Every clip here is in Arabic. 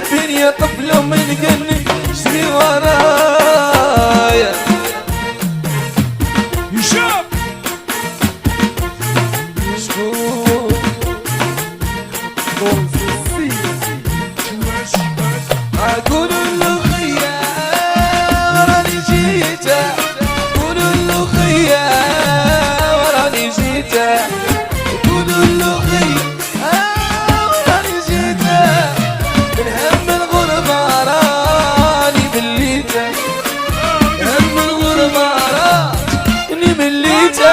حبيني يا طفل من قلبي اشتري ورايا هشام قولوا له خيا وراني جيته قولوا له خيا وراني جيته قولوا له خيا وراني جيته من هم الغربة راني مليته هم الغربة راني مليته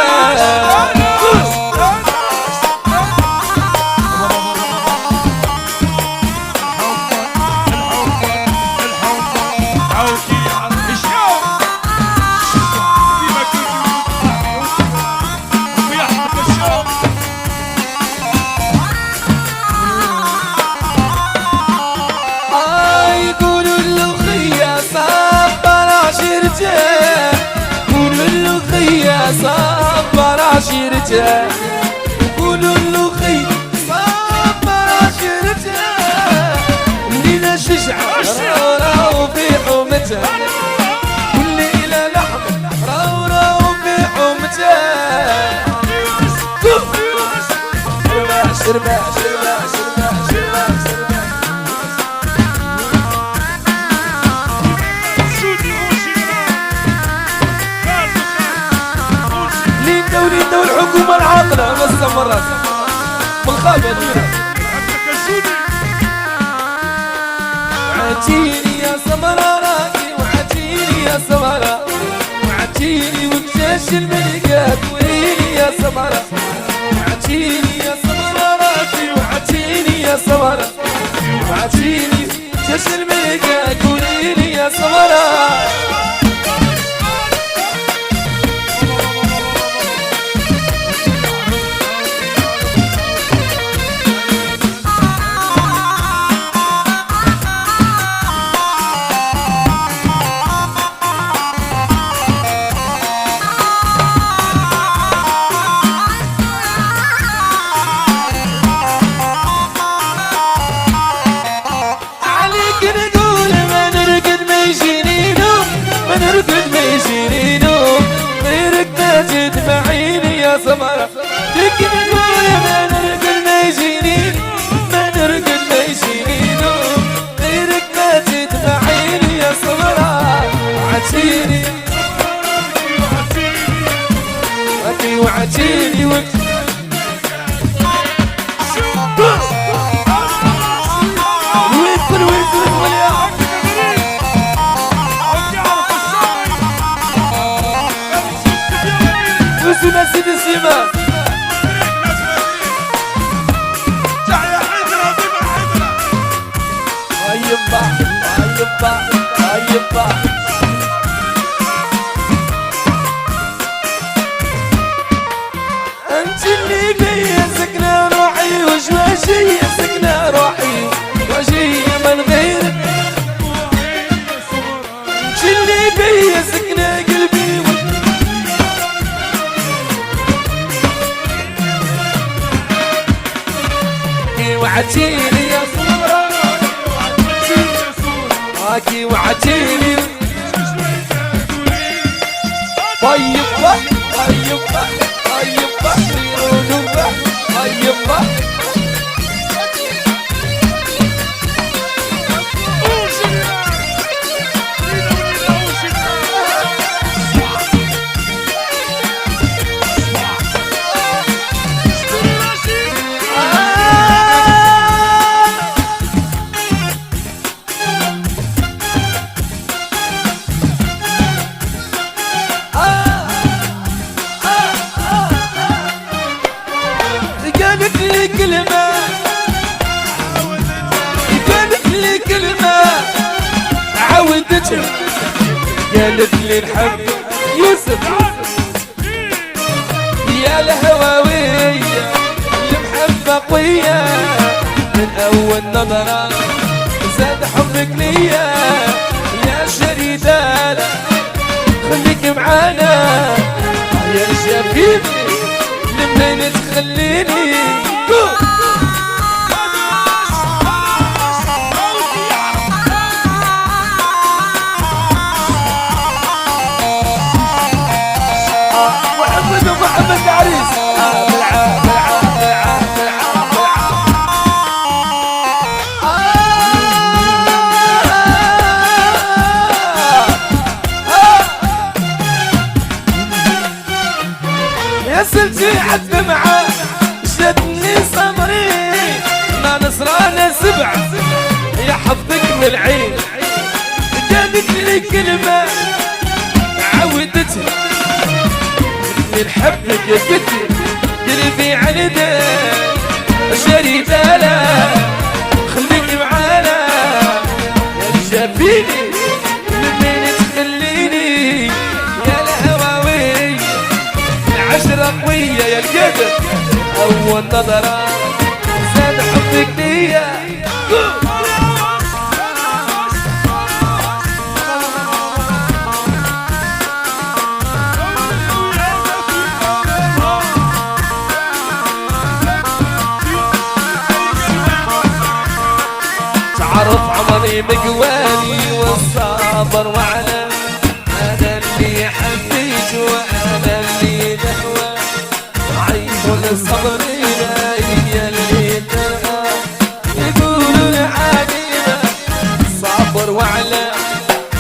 صبر عشيرته قولوا له خي صبر عشيرته لينا شجعة راو في حومته كل إلى لحم راو في حومته شربة شربة شربة شربة والحكومة العاقلة بس مرات بالخابة دينا وعتيني يا سمرة راكي وعتيني يا سمرة وعتيني وبجاش الملقات وريني يا سمرة وعتيني يا سمرة راكي وعتيني يا سمرة وعتيني وبجاش الملقات وريني يا سمرة سمرة لكن نقول ما نرقد ما يجيني ما نرقد ما يجيني غيرك ما تدمعيني يا سمرة وعتيني وعتيني ويفر واليوم وسنا سيدي سيما تحيا حيدرة بما حيدرة هيبا هيبا هيبا انت اللي بيا سكنة روحي وشواشي سكنة روحي وشي من غيرك انت اللي بيا سكنة قلبي وعتيني يا صورة هاكي وعتيني طيب طيب طيب طيب قالت لي الحب يوسف يا الهواوية المحبة قوية من أول نظرة زاد حبك ليا يا شريدة خليك معانا يا شبيبي لمن تخليني كلمة عودتها اني نحبك يا بنتي قلبي عنده شري بالا خليك معانا يا شافيني لمين تخليني يا الهواوي العشرة قوية يا القدر أول نظرة زاد حبك ليا تعرف عمري مقواني والصبر وعلى أنا اللي حبيت وأنا اللي نهوى عيب الصبرين هي اللي ترى يقولون عجيبة صبر وعلى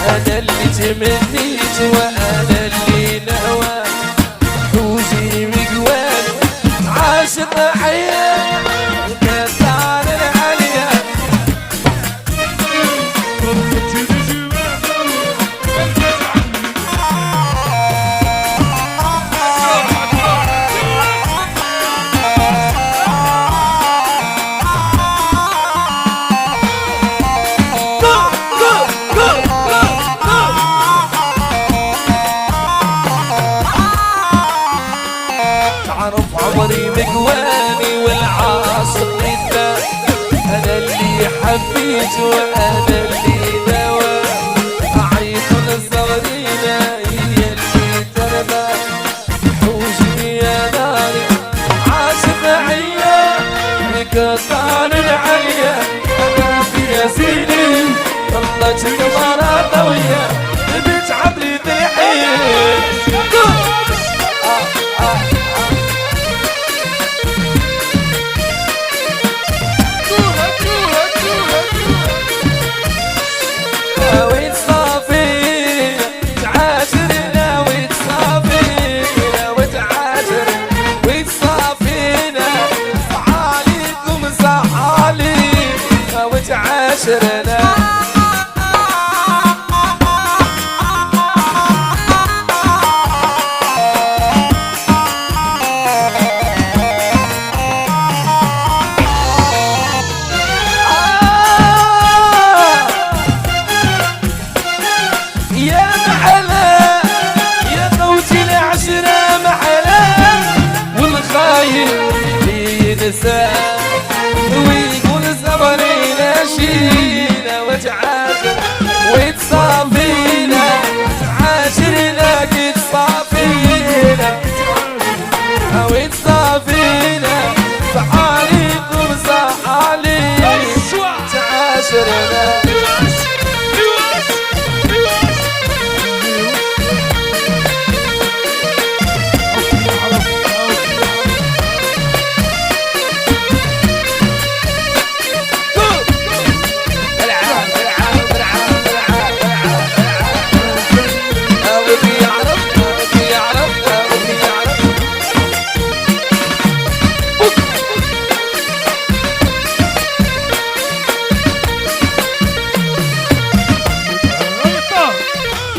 أنا اللي تمنيت وأنا اللي نهوى حوزي مقواني عاشق حياة كثار العليا تعرف عمري مقواني والعاصر ردة أنا اللي حبيت وأنا اللي نوى أعيط الصغرينة هي اللي تربى حوشني يا ناري عاشق عيا لقطان العليا أنا في ياسيني طلت المرة طوية بنت عبري الحين عاشرنا يا محلا يا قوتي العشرة محلا والخايف ينسى ويقول صبري شينا وتعاشر وتصافينا تعاشرنا كتصافينا وتصافينا فعاليكم صحالي تعاشرنا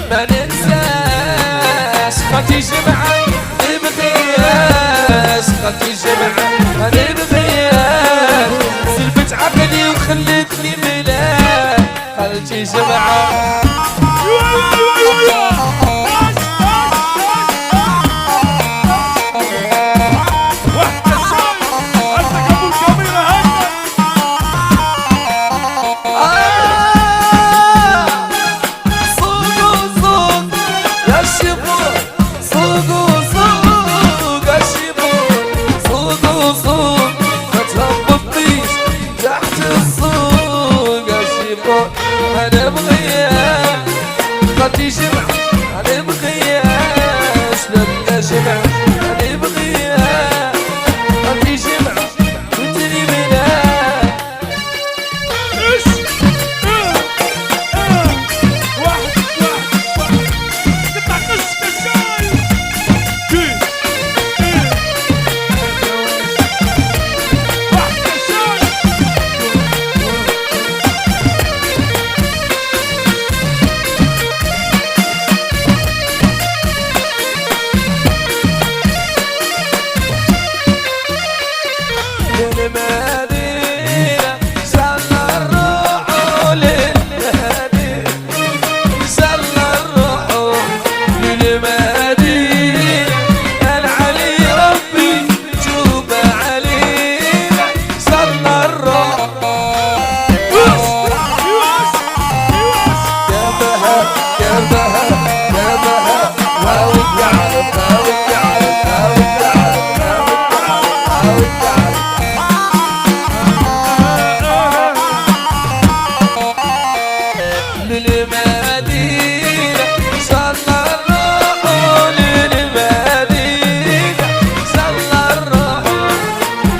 ما ننساش خطي جمعة نبغياش خطي جمعة ما نبغياش سلبت عقلي وخلتني ملاك خلتي جمعة أنا بغياك خطي جمع أنا بغياش لما جمع أنا بغياك خطي جمع وتري بلاك قطع قص كساي للمدينة صلى الروح للمدينة صلى الروح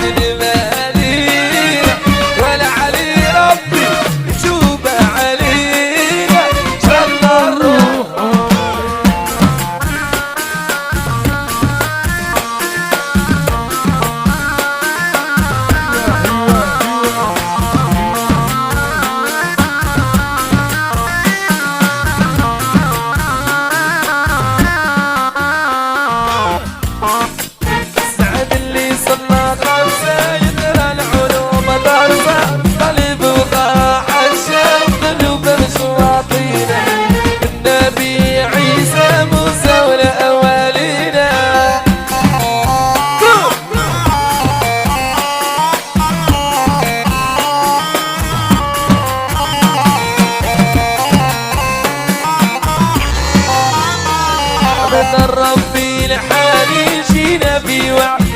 للمدينة والعلي ربي يتوب علينا صلى الروح. السعد اللي صلى خمسة يقرا العلوم درسه قلب وضاع الشام قلوب شواطينا النبي عيسى موسى والأولينا. من ربي لحالي جينا في وعد